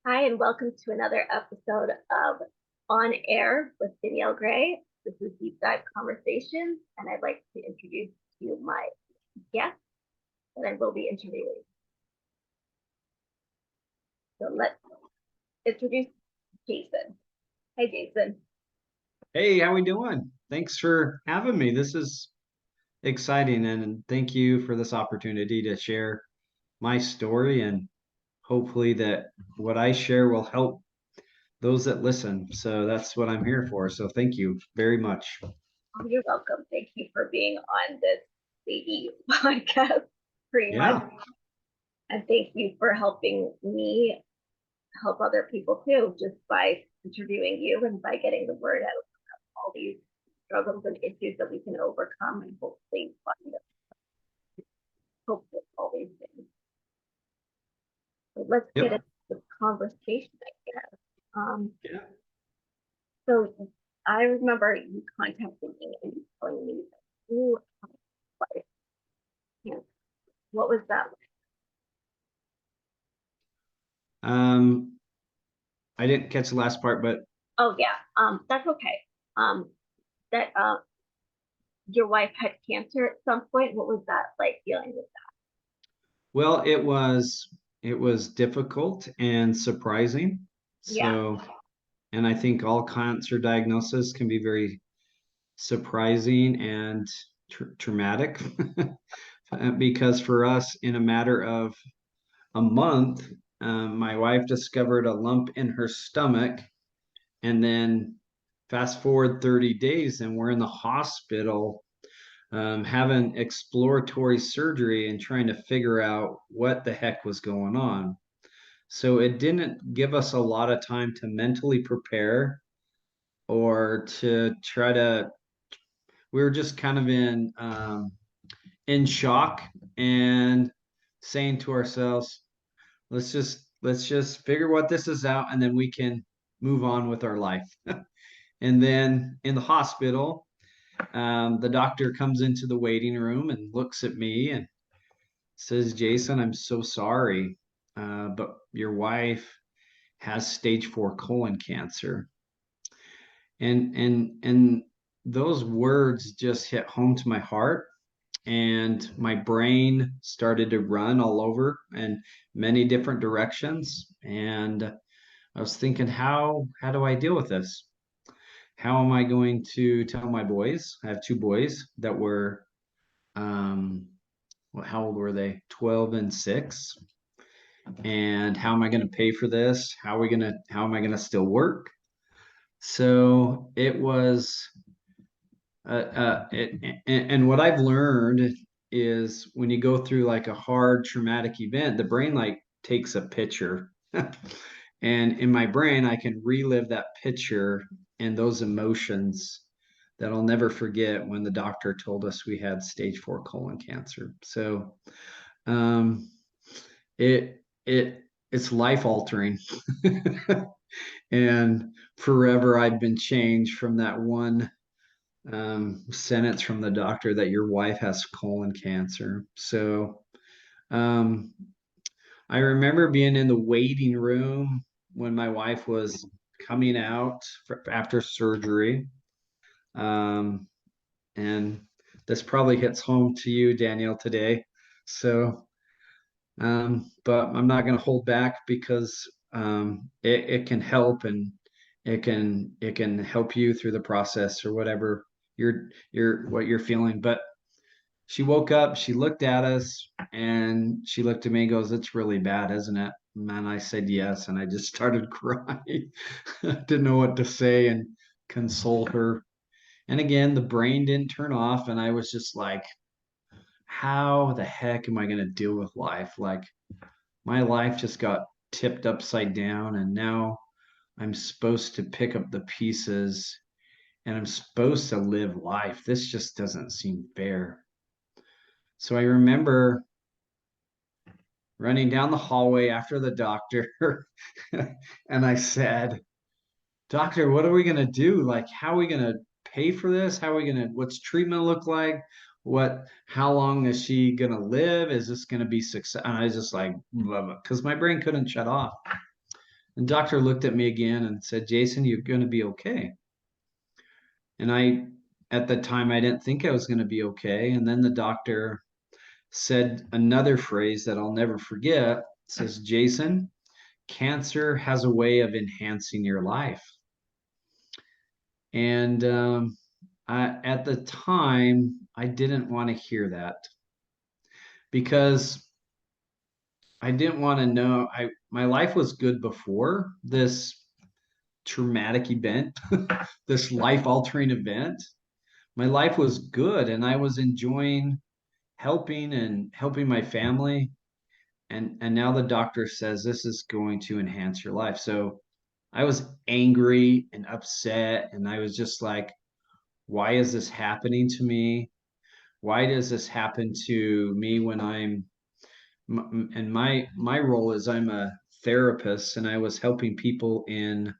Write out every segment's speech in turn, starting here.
Hi, and welcome to another episode of On Air with Danielle Gray. This is Deep Dive Conversations, and I'd like to introduce to you my guest that I will be interviewing. So let's introduce Jason. Hi, Jason. Hey, how we doing? Thanks for having me. This is exciting, and thank you for this opportunity to share my story, and hopefully that what I share will help those that listen. So that's what I'm here for. So thank you very much. Oh, you're welcome. Thank you for being on this baby podcast, pretty much. Yeah. And thank you for helping me help other people too, just by interviewing you and by getting the word out of all these struggles and issues that we can overcome and hopefully find hope with all these things. So let's get Yep. into the conversation, I guess. Yeah. So I remember you contacting me and telling me that you had cancer. What was that like? Um, I didn't catch the last part, but Oh yeah, that's okay. That your wife had cancer at some point. What was that like dealing with well, it was difficult and surprising. that? Yeah, So, and I think all cancer diagnosis can be very surprising and traumatic because for us, in a matter of a month, my wife discovered a lump in her stomach, and then fast forward 30 days, and we're in the hospital having exploratory surgery and trying to figure out what the heck was going on. So it didn't give us a lot of time to mentally prepare or to try to. We were just kind of in shock and saying to ourselves, let's just figure what this is out, and then we can move on with our life. And then in the hospital, the doctor comes into the waiting room and looks at me and says, Jason, I'm so sorry, but your wife has stage 4 colon cancer. And those words just hit home to my heart, and my brain started to run all over in many different directions. And I was thinking, how do I deal with this? How am I going to tell my boys? I have two boys that were well, how old were they? 12 and 6. And how am I going to pay for this? How am I going to still work? So it was and what I've learned is when you go through like a hard traumatic event, the brain like takes a picture. And in my brain, I can relive that picture and those emotions that I'll never forget when the doctor told us we had stage 4 colon cancer. So um, it's life altering. And forever I've been changed from that one sentence from the doctor that your wife has colon cancer. So um, I remember being in the waiting room when my wife was coming out after surgery. Um, and this probably hits home to you, Danielle, today. So, but I'm not going to hold back because it can help, and it can help you through the process or whatever what you're feeling. But she woke up, she looked at us, and she looked at me and goes, "It's really bad, isn't it?" And I said yes, and I just started crying. Didn't know what to say and console her. And again, the brain didn't turn off, and I was just like, how the heck am I going to deal with life? Like, my life just got tipped upside down, and now I'm supposed to pick up the pieces and I'm supposed to live life. This just doesn't seem fair. So I remember running down the hallway after the doctor, and I said, Doctor, what are we going to do? Like, how are we going to pay for this? How are we going to, what's treatment look like? How long is she going to live? Is this going to be success? And I was just like, because my brain couldn't shut off. And the doctor looked at me again and said, Jason, you're going to be okay. And at the time, I didn't think I was going to be okay. And then the doctor said another phrase that I'll never forget. It says, Jason, cancer has a way of enhancing your life. And at the time, I didn't want to hear that because I didn't want to know. My life was good before this traumatic event, this life altering event. My life was good, and I was enjoying helping my family. And now the doctor says this is going to enhance your life. So I was angry and upset, and I was just like, why is this happening to me? Why does this happen to me when and my role is I'm a therapist, and I was helping people in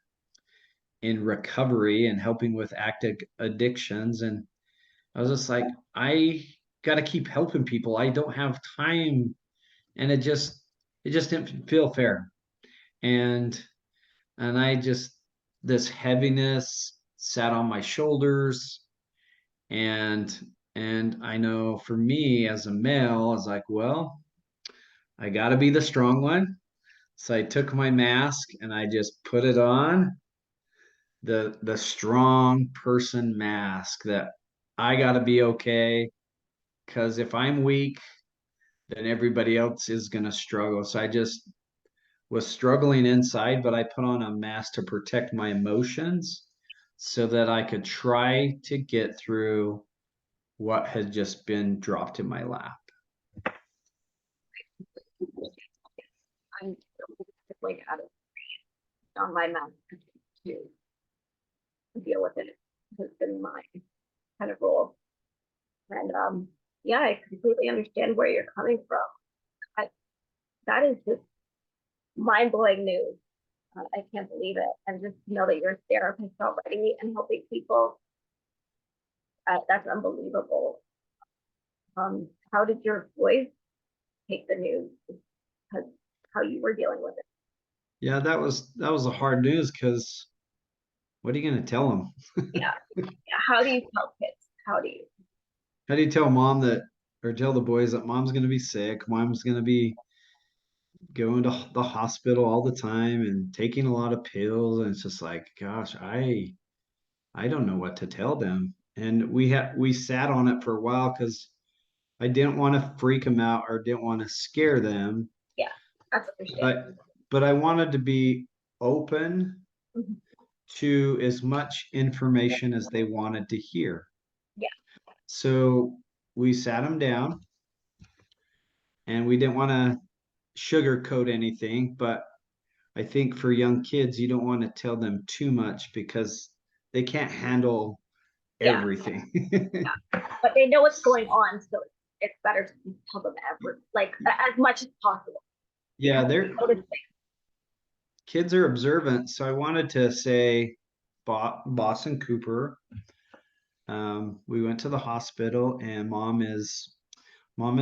recovery and helping with active addictions. And I was just like, I got to keep helping people. I don't have time. And it just didn't feel fair. And I just, this heaviness sat on my shoulders. And I know for me as a male, I was like, well, I got to be the strong one. So I took my mask and I just put it on, the strong person mask, that I got to be okay, because if I'm weak, then everybody else is going to struggle. So I just was struggling inside, but I put on a mask to protect my emotions so that I could try to get through what had just been dropped in my lap. I'm like out of on my mouth to deal with it has been my kind of role. And yeah, I completely understand where you're coming from. I, that is just mind blowing news. I can't believe it. And just to know that you're a therapist already and helping people, that's unbelievable. How did your boys take the news? Because how you were dealing with it? Yeah, that was a hard news because what are you going to tell them? Yeah. Yeah. How do you tell kids? How do you? How do you tell mom that, or tell the boys that mom's going to be sick, mom's going to be going to the hospital all the time and taking a lot of pills? And it's just like, gosh, I don't know what to tell them. And we sat on it for a while because I didn't want to freak them out or didn't want to scare them, Yeah, that's understandable. but I wanted to be open Mhm. to as much information as they wanted to hear. Yeah, So we sat them down, and we didn't want to sugarcoat anything, but I think for young kids, you don't want to tell them too much because they can't handle yeah, everything. yeah. But they know what's going on, so it's better to tell them like as much as possible Yeah, because they're notice kids are observant. So I wanted to say, Boss and Cooper, we went to the hospital, and mom is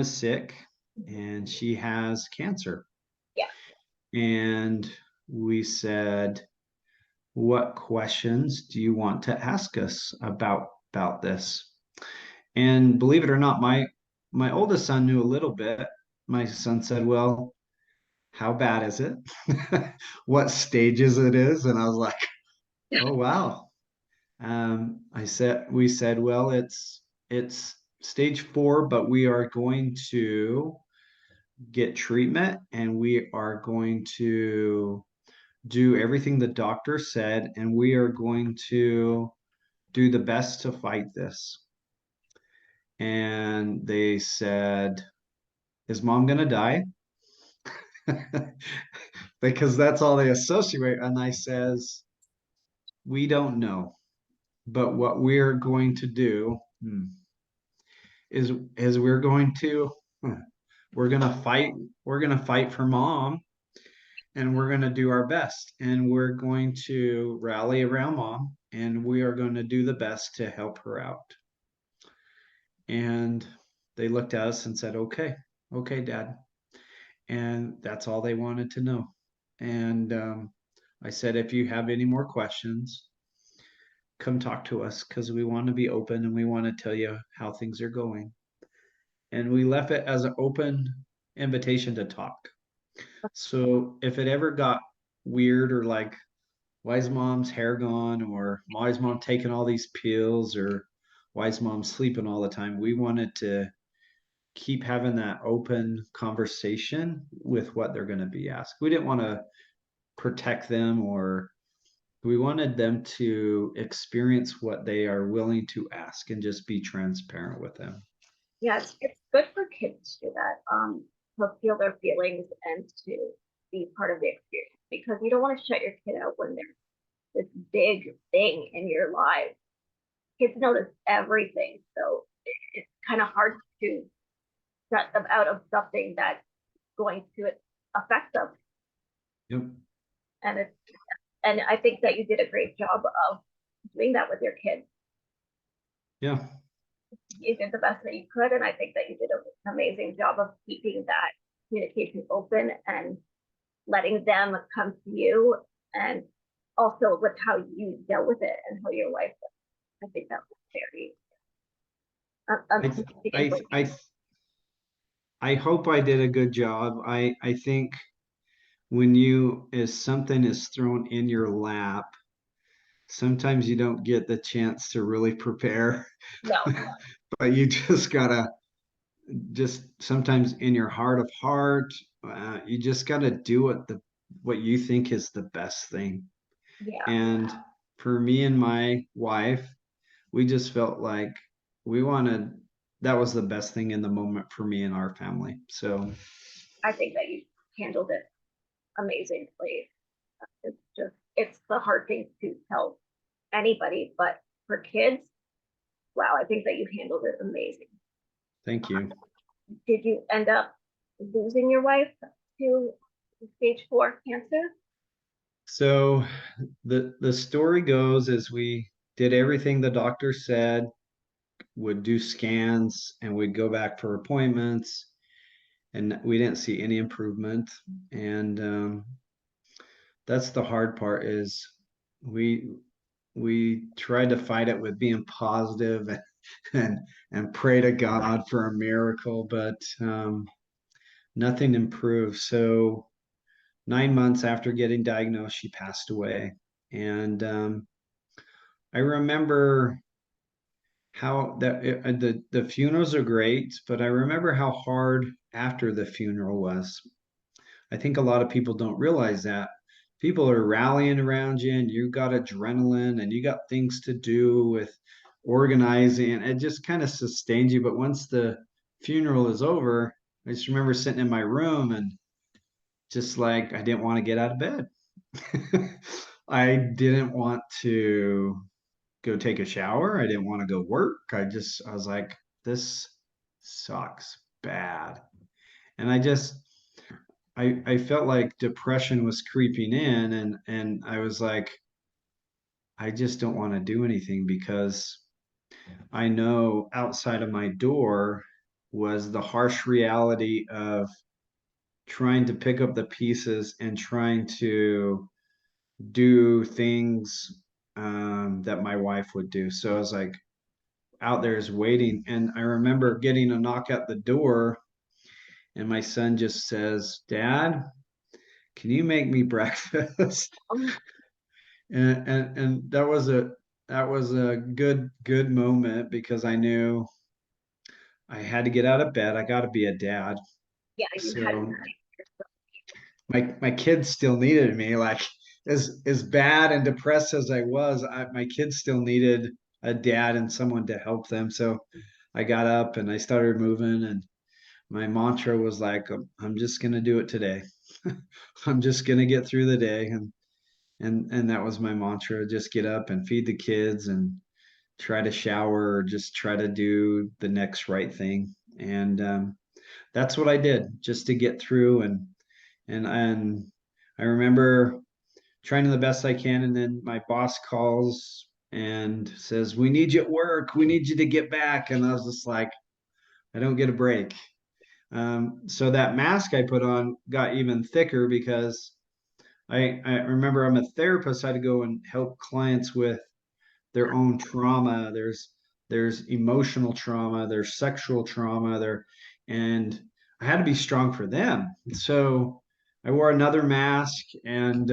sick, and she has cancer. yeah, And we said, what questions do you want to ask us about this? And believe it or not, my oldest son knew a little bit. My son said, well, how bad is it? What stages it is? And I was like, oh wow. We said, well, it's stage 4, but we are going to get treatment, and we are going to do everything the doctor said, and we are going to do the best to fight this. And they said, is mom going to die? Because that's all they associate. And I says, we don't know, but what we're going to do is we're going to fight. We're going to fight for mom, and we're going to do our best, and we're going to rally around mom, and we are going to do the best to help her out. And they looked at us and said, okay, okay, dad. And that's all they wanted to know. And I said, if you have any more questions, come talk to us because we want to be open and we want to tell you how things are going. And we left it as an open invitation to talk. So if it ever got weird or like, why is mom's hair gone? Or why is mom taking all these pills? Or why is mom sleeping all the time? We wanted to keep having that open conversation with what they're going to be asked. We didn't want to protect them, or we wanted them to experience what they are willing to ask and just be transparent with them. Yeah, it's good for kids to do that, to feel their feelings and to be part of the experience because you don't want to shut your kid out when there's this big thing in your life. Kids notice everything, so it's kind of hard to shut them out of something that's going to affect them. Yep. And it's and I think that you did a great job of doing that with your kids. Yeah. You did the best that you could, and I think that you did an amazing job of keeping that communication open and letting them come to you, and also with how you dealt with it and how your wife. I think that was very I, I, I, I hope I did a good job. I think when if something is thrown in your lap, sometimes you don't get the chance to really prepare, no, but you just gotta just sometimes in your heart of heart, you just gotta do what you think is the best thing. yeah. And for me and my wife, we just felt like we wanted that was the best thing in the moment for me and our family. So I think that you handled it amazingly. It's the hard thing to tell anybody, but for kids, wow, I think that you handled it amazing. thank you. Did you end up losing your wife to stage 4 cancer? So the story goes as we did everything the doctor said, would do scans and we'd go back for appointments, and we didn't see any improvement. And that's the hard part is we we tried to fight it with being positive and and pray to God for a miracle, but nothing improved. So 9 months after getting diagnosed, she passed away. And I remember how the funerals are great, but I remember how hard after the funeral was. I think a lot of people don't realize that people are rallying around you, and you got adrenaline, and you got things to do with organizing, and it just kind of sustains you. But once the funeral is over, I just remember sitting in my room and just like I didn't want to get out of bed. I didn't want to go take a shower. I didn't want to go work. I was like, this sucks bad. And I felt like depression was creeping in, and I was like, I just don't want to do anything because I know outside of my door was the harsh reality of trying to pick up the pieces and trying to do things that my wife would do. So I was like, out there is waiting. And I remember getting a knock at the door, and my son just says, Dad, can you make me breakfast? Um, And that was a good moment because I knew I had to get out of bed. I got to be a dad. yeah, you had So my kids still needed me. Like as bad and depressed as I was, my kids still needed a dad and someone to help them. So I got up and I started moving, and my mantra was like, I'm just gonna do it today. I'm just gonna get through the day, and that was my mantra. Just get up and feed the kids and try to shower or just try to do the next right thing. And that's what I did just to get through. And I remember trying the best I can, and then my boss calls and says, "We need you at work. We need you to get back." And I was just like, I don't get a break. So that mask I put on got even thicker because I remember I'm a therapist. I had to go and help clients with their own trauma. There's emotional trauma, there's sexual trauma, and I had to be strong for them. So I wore another mask, and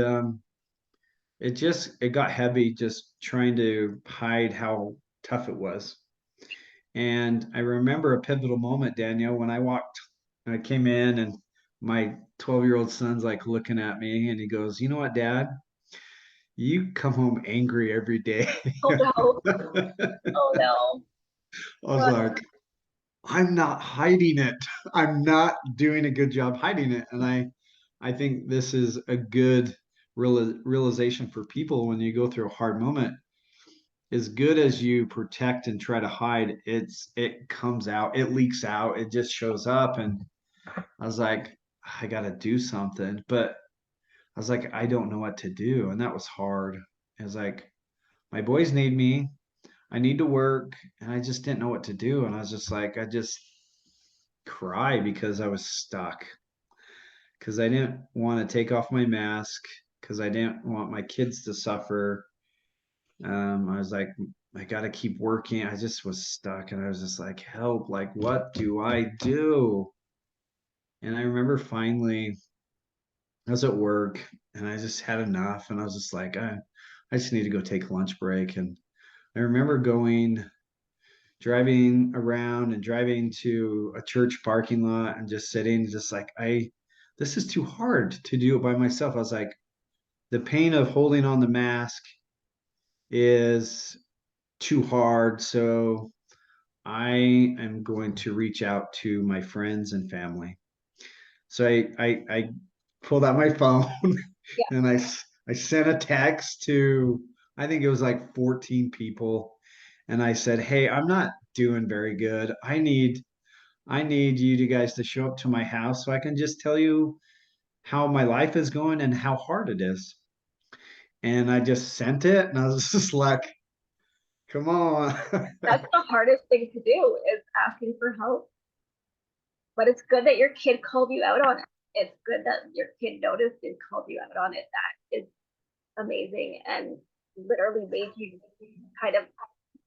it got heavy just trying to hide how tough it was. And I remember a pivotal moment, Danielle, when I came in and my 12-year-old son's like looking at me and he goes, "You know what, Dad? You come home angry every day." Oh no, I oh no. was Right. like, I'm not hiding it. I'm not doing a good job hiding it. And I think this is a good realization for people when you go through a hard moment. As good as you protect and try to hide, it comes out, it leaks out, it just shows up. And I was like, I got to do something. But I was like, I don't know what to do. And that was hard. I was like, my boys need me. I need to work. And I just didn't know what to do. And I was just like, I just cry because I was stuck. Because I didn't want to take off my mask. Because I didn't want my kids to suffer. I was like, I got to keep working. I just was stuck. And I was just like, help. Like, what do I do? And I remember finally I was at work and I just had enough. And I was just like, I just need to go take a lunch break. And I remember driving around and driving to a church parking lot and just sitting, just like, this is too hard to do it by myself. I was like, the pain of holding on the mask is too hard. So I am going to reach out to my friends and family. So I pulled out my phone Yeah, and I sent a text to, I think it was like 14 people. And I said, hey, I'm not doing very good. I need you guys to show up to my house so I can just tell you how my life is going and how hard it is. And I just sent it and I was just like, come on. that's the hardest thing to do is asking for help. But it's good that your kid called you out on it. It's good that your kid noticed and called you out on it. That is amazing and literally made you kind of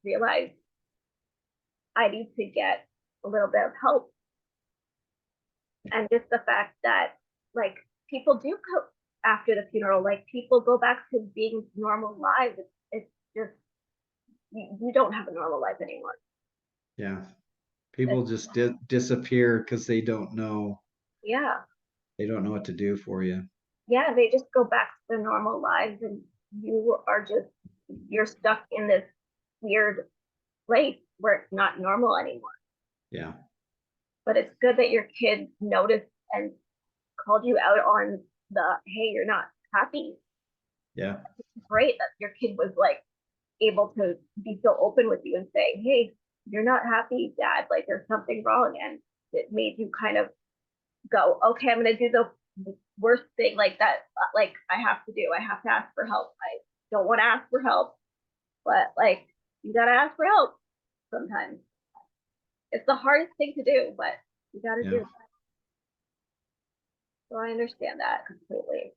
realize I need to get a little bit of help. And just the fact that like people do go after the funeral, like people go back to being normal lives. It's just you don't have a normal life anymore. Yeah. It's, People just disappear because yeah, they don't know what to do for you. yeah, they just go back to their normal lives, and you are just you're stuck in this weird place where it's not normal anymore. Yeah. But it's good that your kid noticed and called you out on the hey, you're not happy. Yeah. Great that your kid was like able to be so open with you and say, hey, you're not happy, Dad. Like there's something wrong, and it made you kind of go, okay, I'm gonna do the worst thing like that. Like I have to do. I have to ask for help. I don't want to ask for help, but like you gotta ask for help sometimes. It's the hardest thing to do, but you gotta do Yeah. it. So I understand that completely.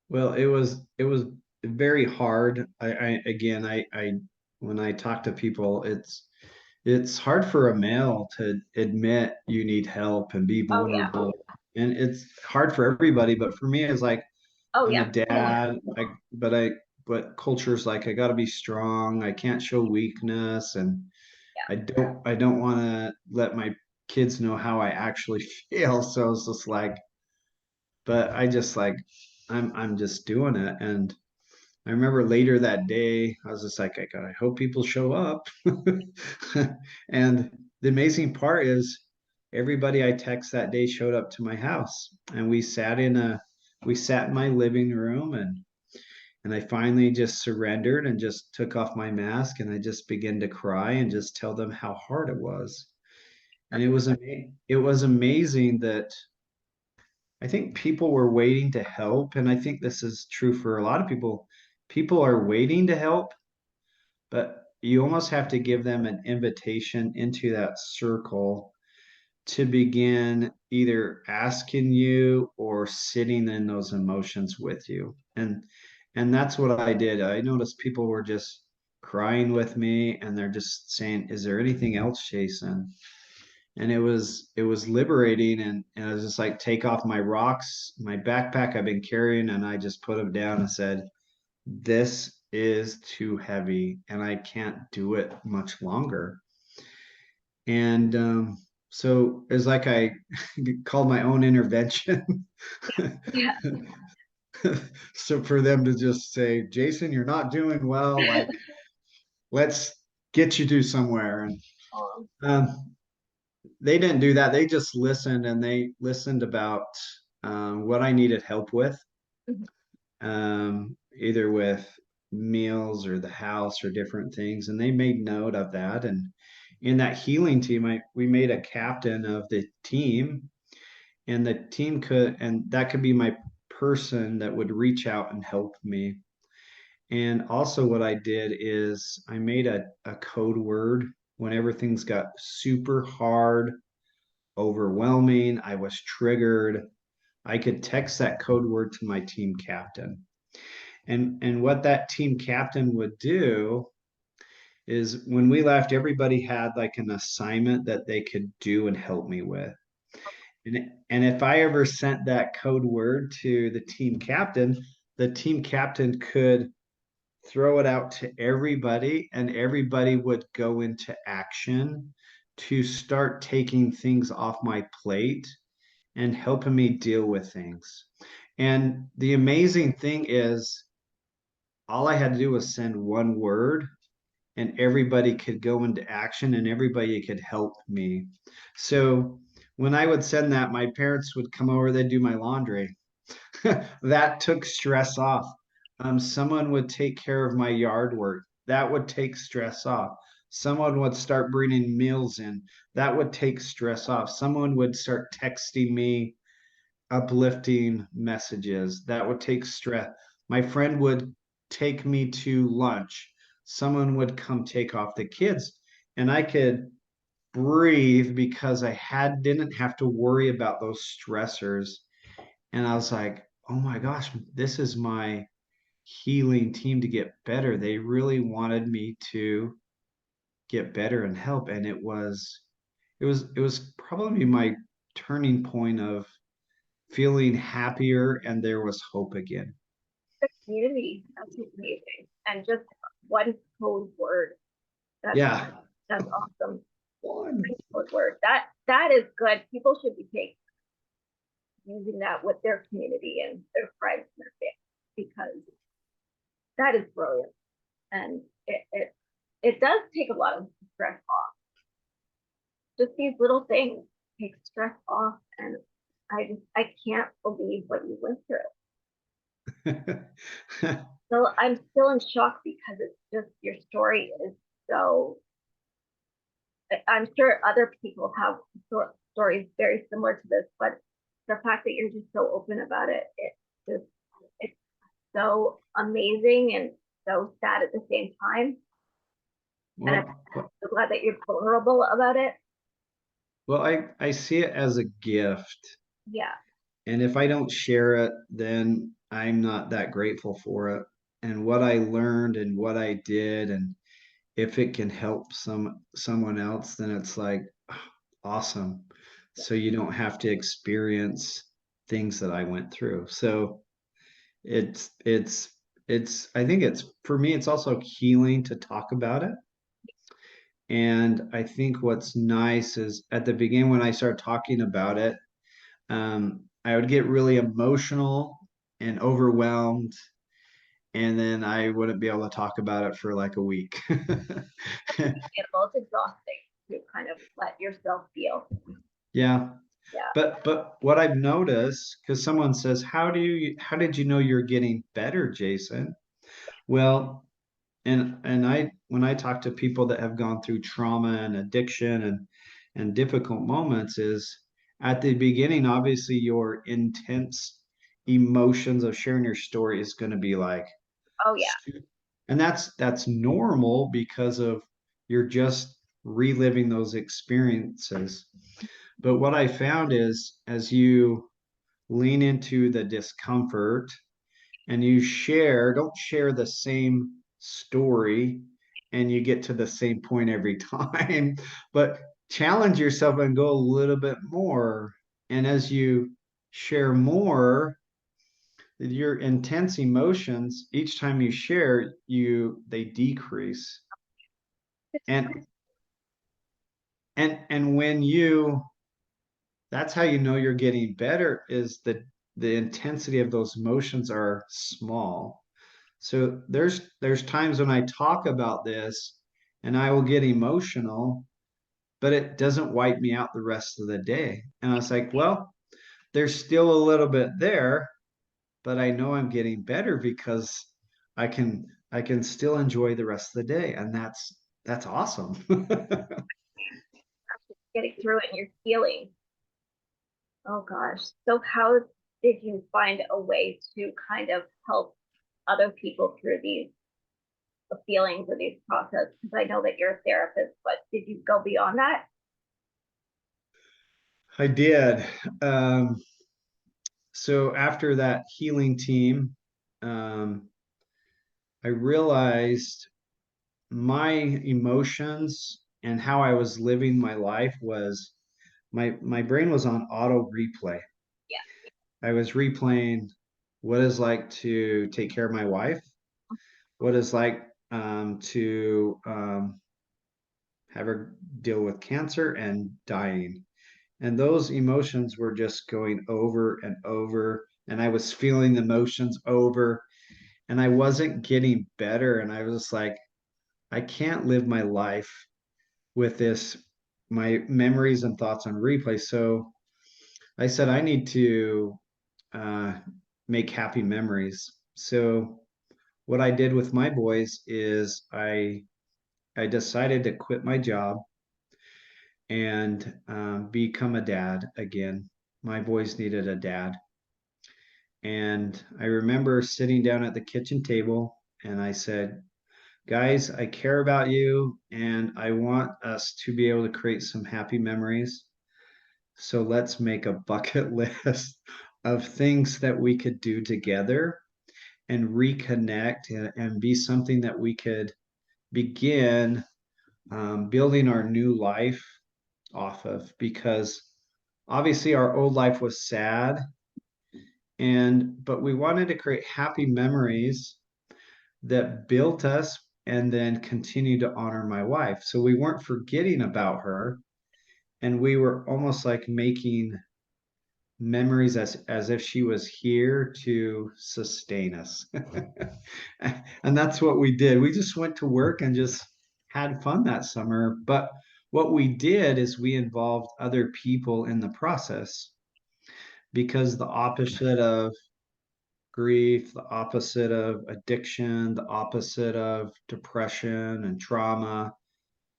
Well, it was very hard. Again, when I talk to people, it's hard for a male to admit you need help and be Oh yeah. vulnerable. And it's hard for everybody, but for me, it's like Oh I'm a yeah. dad, but culture's like I gotta be strong. I can't show weakness, and Yeah. I don't want to let my kids know how I actually feel. So it's just like, but I just like I'm just doing it. And I remember later that day, I was just like, I hope people show up. And the amazing part is everybody I text that day showed up to my house, and we sat in my living room, and I finally just surrendered and just took off my mask, and I just began to cry and just tell them how hard it was. And it was amazing that I think people were waiting to help. And I think this is true for a lot of people. People are waiting to help, but you almost have to give them an invitation into that circle to begin either asking you or sitting in those emotions with you. And that's what I did. I noticed people were just crying with me and they're just saying, "Is there anything else, Jason?" And it was liberating, and I was just like, take off my rocks, my backpack I've been carrying, and I just put them down and said, this is too heavy and I can't do it much longer. And so it's like I called my own intervention. Yeah. So for them to just say, Jason, you're not doing well, like, let's get you to somewhere. And Um, um, they didn't do that. They just listened, and they listened about what I needed help with, mhm. either with meals or the house or different things. And they made note of that. And in that healing team, we made a captain of the team, and the team could, and that could be my person that would reach out and help me. And also, what I did is I made a code word whenever things got super hard, overwhelming, I was triggered. I could text that code word to my team captain. And what that team captain would do is when we left, everybody had like an assignment that they could do and help me with. And if I ever sent that code word to the team captain could throw it out to everybody, and everybody would go into action to start taking things off my plate and helping me deal with things. And the amazing thing is, all I had to do was send one word, and everybody could go into action and everybody could help me. So when I would send that, my parents would come over, they'd do my laundry. That took stress off. Someone would take care of my yard work. That would take stress off. Someone would start bringing meals in. That would take stress off. Someone would start texting me uplifting messages. That would take stress. My friend would take me to lunch. Someone would come take off the kids, and I could breathe because I had didn't have to worry about those stressors. And I was like, oh my gosh, this is my healing team to get better. They really wanted me to get better and help. And it was probably my turning point of feeling happier, and there was hope again. The community, that's amazing. And just one code word. That's Yeah. that's awesome. One. One code word. That is good. People should be taking using that with their community and their friends and their family, because that is brilliant. And it does take a lot of stress off. Just these little things take stress off, and I can't believe what you went through. So I'm still in shock because it's just your story is so. I'm sure other people have stories very similar to this, but the fact that you're just so open about it, just it's so amazing and so sad at the same time. And I'm well, so glad that you're vulnerable about it. I see it as a gift. Yeah, And if I don't share it, then I'm not that grateful for it. And what I learned and what I did, and if it can help someone else, then it's like awesome. So you don't have to experience things that I went through. So it's I think it's for me it's also healing to talk about it. And I think what's nice is at the beginning when I started talking about it, I would get really emotional and overwhelmed, and then I wouldn't be able to talk about it for like a week. it's exhausting to kind of let yourself feel. Yeah. Yeah. But what I've noticed, because someone says, how did you know you're getting better, Jason? Well, and I when I talk to people that have gone through trauma and addiction and difficult moments, is at the beginning, obviously your intense emotions of sharing your story is going to be like, Oh yeah. and that's normal because of you're just reliving those experiences. But what I found is as you lean into the discomfort and you share, don't share the same story and you get to the same point every time, but challenge yourself and go a little bit more. And as you share more, your intense emotions, each time you share, they decrease. And and when you that's how you know you're getting better is that the intensity of those emotions are small. So there's times when I talk about this and I will get emotional, but it doesn't wipe me out the rest of the day. And I was like, well, there's still a little bit there, but I know I'm getting better because I can still enjoy the rest of the day. And that's awesome. Getting through it and you're healing. Oh gosh. So how did you find a way to kind of help other people through these feelings or these processes? Because I know that you're a therapist, but did you go beyond that? I did. Um, so after that healing team, um, I realized my emotions and how I was living my life was my brain was on auto replay. Yeah. I was replaying what it's like to take care of my wife, what it's like to have her deal with cancer and dying. And those emotions were just going over and over. And I was feeling the emotions over and I wasn't getting better. And I was like, I can't live my life with this, my memories and thoughts on replay. So I said, I need to uh, make happy memories. So what I did with my boys is I decided to quit my job and become a dad again. My boys needed a dad. And I remember sitting down at the kitchen table and I said, guys, I care about you and I want us to be able to create some happy memories. So let's make a bucket list of things that we could do together and reconnect and be something that we could begin building our new life off of because obviously our old life was sad and but we wanted to create happy memories that built us and then continue to honor my wife. So we weren't forgetting about her and we were almost like making memories as if she was here to sustain us. And that's what we did. We just went to work and just had fun that summer. But what we did is we involved other people in the process because the opposite of grief, the opposite of addiction, the opposite of depression and trauma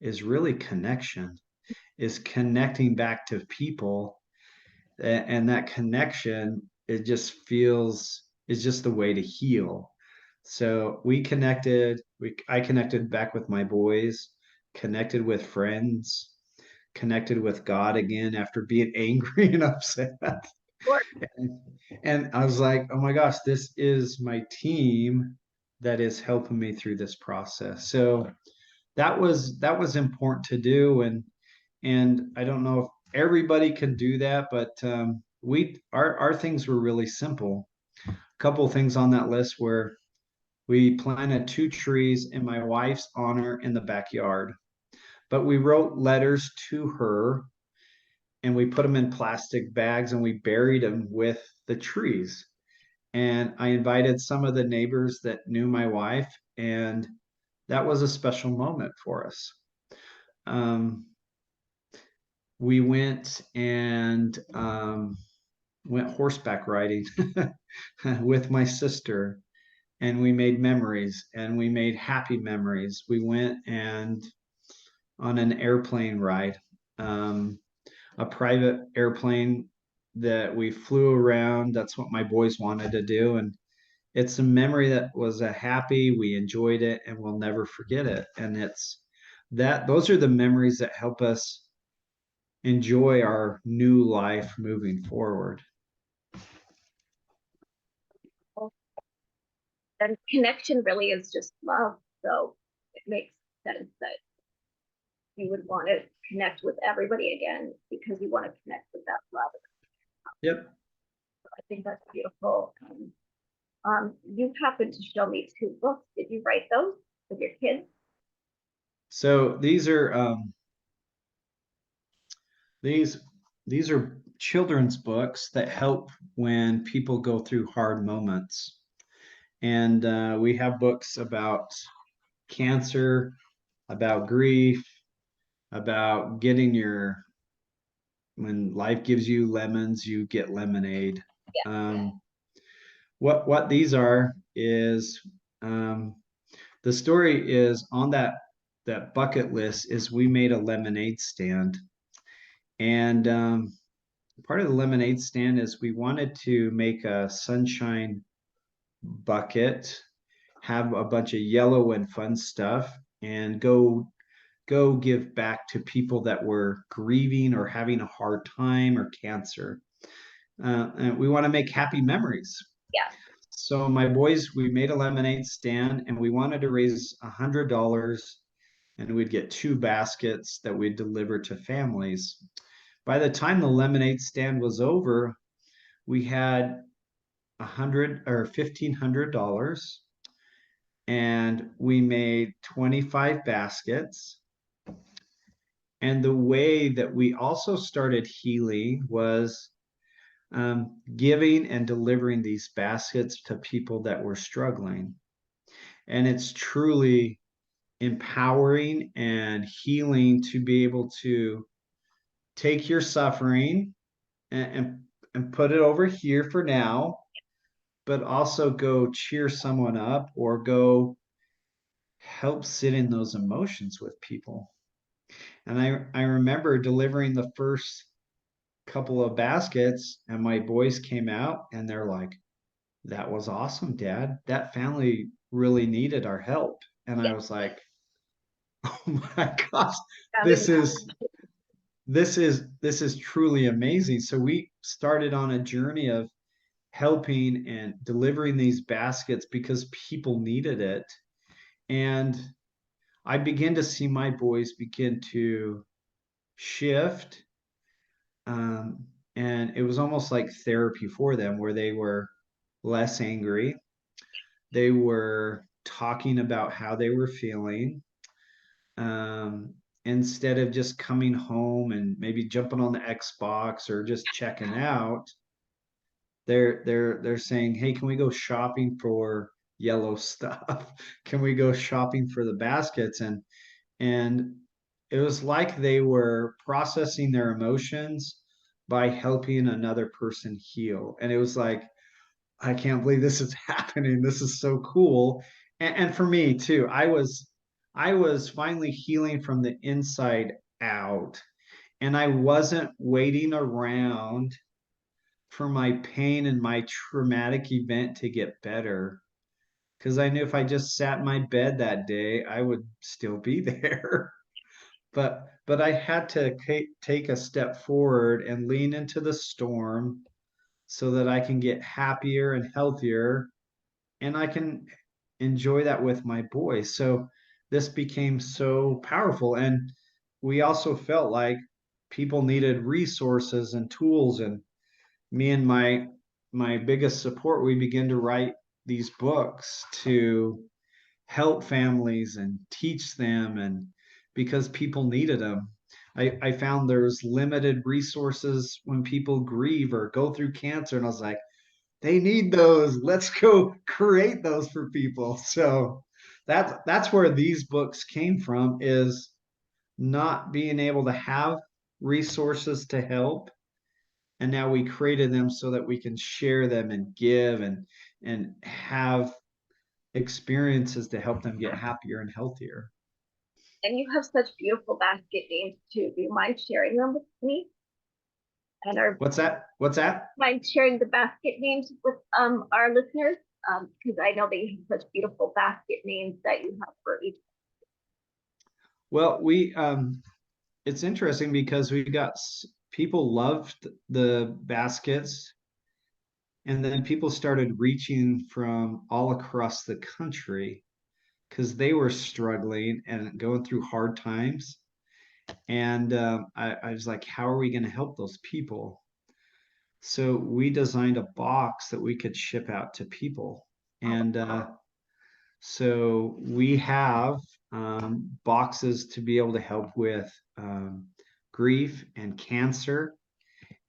is really connection, is connecting back to people. And that connection, it just feels is just the way to heal. So I connected back with my boys, connected with friends, connected with God again after being angry and upset. Or And I was like, oh my gosh, this is my team that is helping me through this process. So that was important to do. And I don't know if everybody can do that, but we our things were really simple. A couple of things on that list were we planted two trees in my wife's honor in the backyard, but we wrote letters to her and we put them in plastic bags and we buried them with the trees. And I invited some of the neighbors that knew my wife, and that was a special moment for us. Um, we went horseback riding with my sister, and we made memories, and we made happy memories. We went and on an airplane ride, um, a private airplane that we flew around. That's what my boys wanted to do, and it's a memory that was a happy. We enjoyed it, and we'll never forget it. And it's that those are the memories that help us enjoy our new life moving forward. And connection really is just love. So it makes sense that you would want to connect with everybody again because you want to connect with that love. Yep. I think that's beautiful. You happened to show me two books. Did you write those with your kids? So these these are children's books that help when people go through hard moments. And we have books about cancer, about grief, about getting your, when life gives you lemons, you get lemonade. Yeah. Um, what these are is um, the story is on that bucket list is we made a lemonade stand, and part of the lemonade stand is we wanted to make a sunshine bucket, have a bunch of yellow and fun stuff, and go give back to people that were grieving or having a hard time or cancer. And we want to make happy memories. Yeah. So my boys, we made a lemonade stand, and we wanted to raise $100, and we'd get 2 baskets that we'd deliver to families. By the time the lemonade stand was over, we had 100 or $1,500, and we made 25 baskets. And the way that we also started healing was giving and delivering these baskets to people that were struggling. And it's truly empowering and healing to be able to take your suffering and put it over here for now, but also go cheer someone up or go help sit in those emotions with people. And I remember delivering the first couple of baskets, and my boys came out and they're like, that was awesome, Dad. That family really needed our help. And I Yeah. was like, oh my gosh, That this is is this is truly amazing. So we started on a journey of helping and delivering these baskets because people needed it. And I began to see my boys begin to shift. Um, and it was almost like therapy for them, where they were less angry. They were talking about how they were feeling. Um, Instead of just coming home and maybe jumping on the Xbox or just checking out, they're saying, "Hey, can we go shopping for yellow stuff? Can we go shopping for the baskets?" And it was like they were processing their emotions by helping another person heal. And it was like, I can't believe this is happening. This is so cool. And for me too, I was finally healing from the inside out. And I wasn't waiting around for my pain and my traumatic event to get better. Because I knew if I just sat in my bed that day, I would still be there. But I had to take a step forward and lean into the storm so that I can get happier and healthier, and I can enjoy that with my boys. So this became so powerful. And we also felt like people needed resources and tools. And me and my biggest support, we began to write these books to help families and teach them, and because people needed them. I found there's limited resources when people grieve or go through cancer, and I was like, they need those. Let's go create those for people. So that's where these books came from, is not being able to have resources to help. And now we created them so that we can share them and give and have experiences to help them get happier and healthier. and you have such beautiful basket names too. Do you mind sharing them with me? And our What's that? What's that? mind sharing the basket names with our listeners? Because I know they have such beautiful basket names that you have for each. Well, it's interesting because we got people loved the baskets, and then people started reaching from all across the country because they were struggling and going through hard times. And I was like, how are we going to help those people? So we designed a box that we could ship out to people. And so we have boxes to be able to help with grief and cancer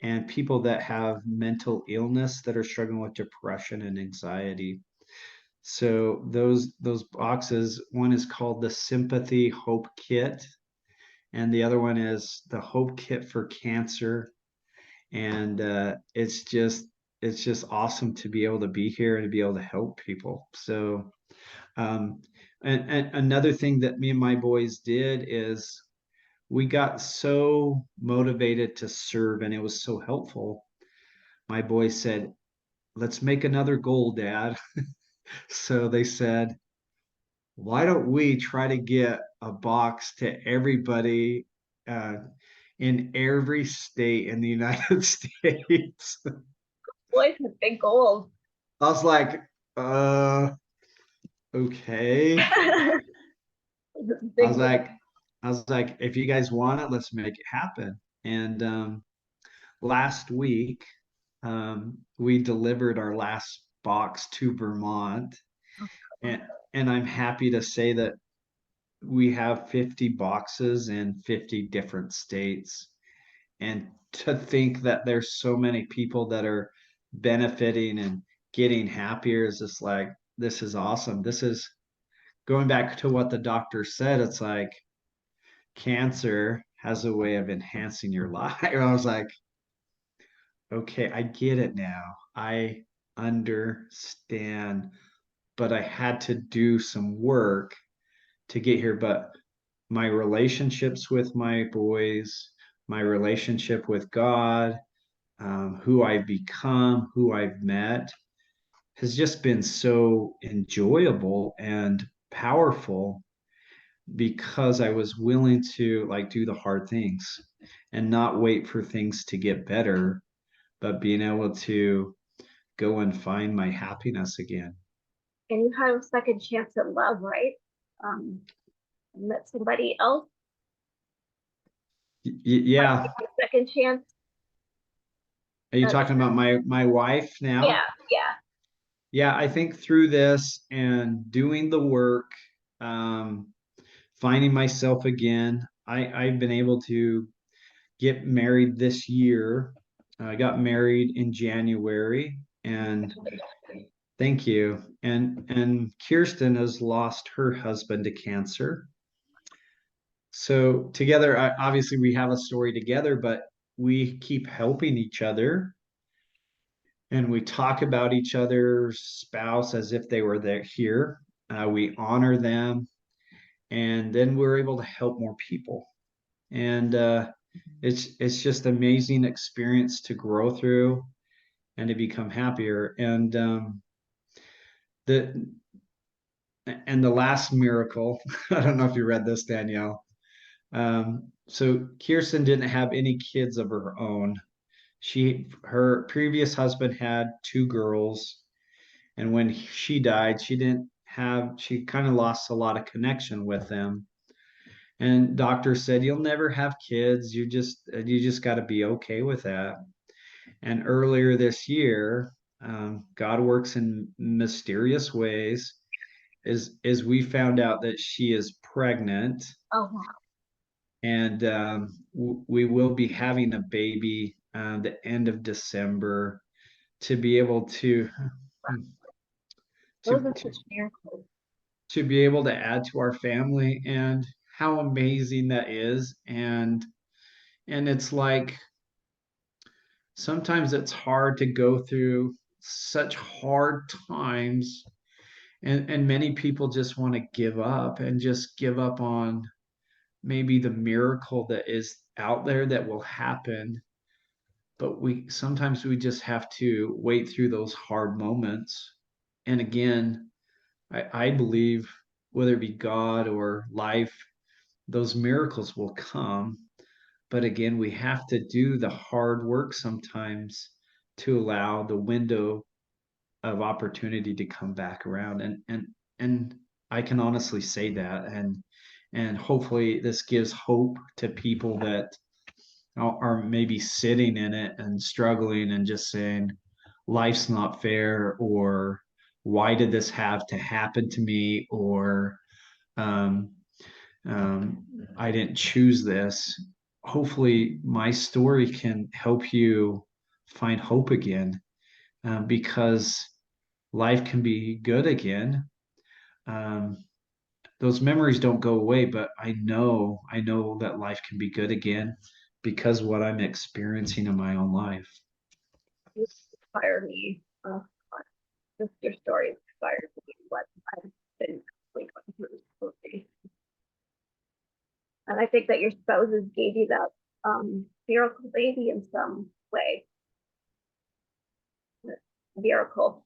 and people that have mental illness that are struggling with depression and anxiety. So those boxes, one is called the Sympathy Hope Kit, and the other one is the Hope Kit for Cancer. And it's just awesome to be able to be here and to be able to help people. So um, and another thing that me and my boys did is we got so motivated to serve, and it was so helpful. My boys said, let's make another goal, Dad. So they said, why don't we try to get a box to everybody uh, in every state in the United States? Boys with big goals. I was like, uh, okay. I Big was goals. like, I was like, if you guys want it, let's make it happen. And last week, we delivered our last box to Vermont, and I'm happy to say that we have 50 boxes in 50 different states. And to think that there's so many people that are benefiting and getting happier is just like, this is awesome. This is going back to what the doctor said. It's like cancer has a way of enhancing your life. I was like, okay, I get it now. I understand, but I had to do some work to get here. But my relationships with my boys, my relationship with God, who I've become, who I've met, has just been so enjoyable and powerful because I was willing to like do the hard things and not wait for things to get better, but being able to go and find my happiness again. And you had a second chance at love, right? Um, met somebody else, Yeah. a second chance. Are you At, talking about my wife yeah, now? yeah. Yeah, I think through this and doing the work, um, finding myself again, I've been able to get married this year. I got married in January, and thank you. And Kirsten has lost her husband to cancer. So together, obviously, we have a story together, but we keep helping each other, and we talk about each other's spouse as if they were there here. We honor them, and then we're able to help more people. And it's just amazing experience to grow through and to become happier. The and the last miracle, I don't know if you read this, Danielle. So Kirsten didn't have any kids of her own. Her previous husband had two girls, and when she died, she kind of lost a lot of connection with them. And doctor said, you'll never have kids. You just got to be okay with that. And earlier this year, God works in mysterious ways. Is we found out that she is pregnant, Oh wow. and we will be having a baby the end of December to be able Those to are to such miracles. to be able to add to our family, and how amazing that is. And it's like sometimes it's hard to go through such hard times, and many people just want to give up and just give up on maybe the miracle that is out there that will happen. But we just have to wait through those hard moments. And again, I believe whether it be God or life, those miracles will come. But again, we have to do the hard work sometimes to allow the window of opportunity to come back around. And I can honestly say that. And hopefully this gives hope to people that are maybe sitting in it and struggling and just saying, life's not fair, or why did this have to happen to me, or um, I didn't choose this. Hopefully, my story can help you find hope again, because life can be good again. Um, those memories don't go away, but I know that life can be good again because what I'm experiencing in my own life. You inspire me. Just your story inspires me. What I've been going through. Totally. And I think that your spouses gave you that miracle baby in some way. Miracle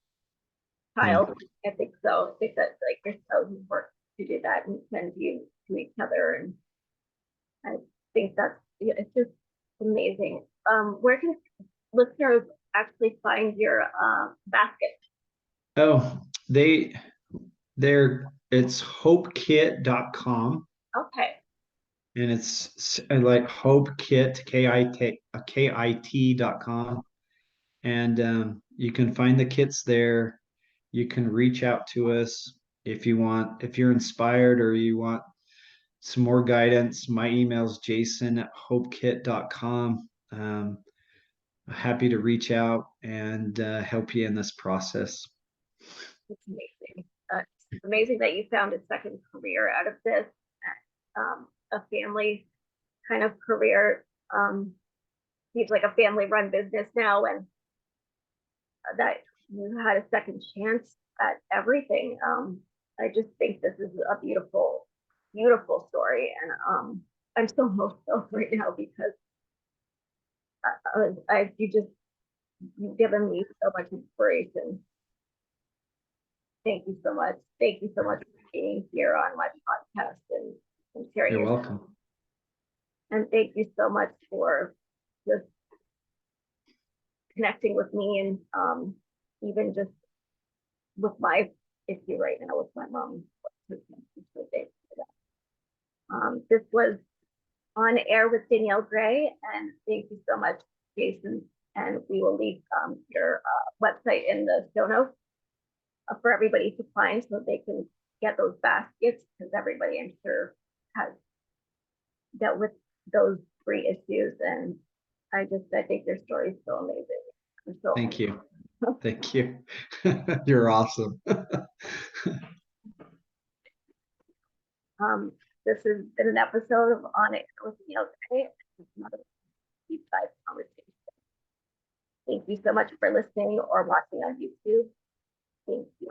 Yeah. child. I think so. I think that like your spouses work to do that and send you to each other. And I think that's, yeah, it's just amazing. Where can listeners actually find your basket? Oh, it's hopekit.com, Okay. and it's like hopekit, KIT.com. And you can find the kits there. You can reach out to us if you want, if you're inspired or you want some more guidance. My email is jason@hopekit.com. Happy to reach out and help you in this process. It's amazing. It's amazing that you found a second career out of this, a family kind of career. Seems like a family run business now, and that you had a second chance at everything. I just think this is a beautiful, beautiful story, and I'm so emotional right now because you've given me so much inspiration. Thank you so much. Thank you so much for being here on my podcast and sharing You're your, welcome. and thank you so much for just connecting with me and even just with my issue right now with my mom. This was On Air with Danielle Gray, and thank you so much, Jason. And we will leave your website in the show notes for everybody to find so they can get those baskets, because everybody, I'm sure, has dealt with those three issues. And I think their story is so amazing. I'm so Thank you. Thank you. You're awesome. This has been an episode of On Air with Danielle Gray. Another deep dive conversation. Thank you so much for listening or watching on YouTube. Thank you.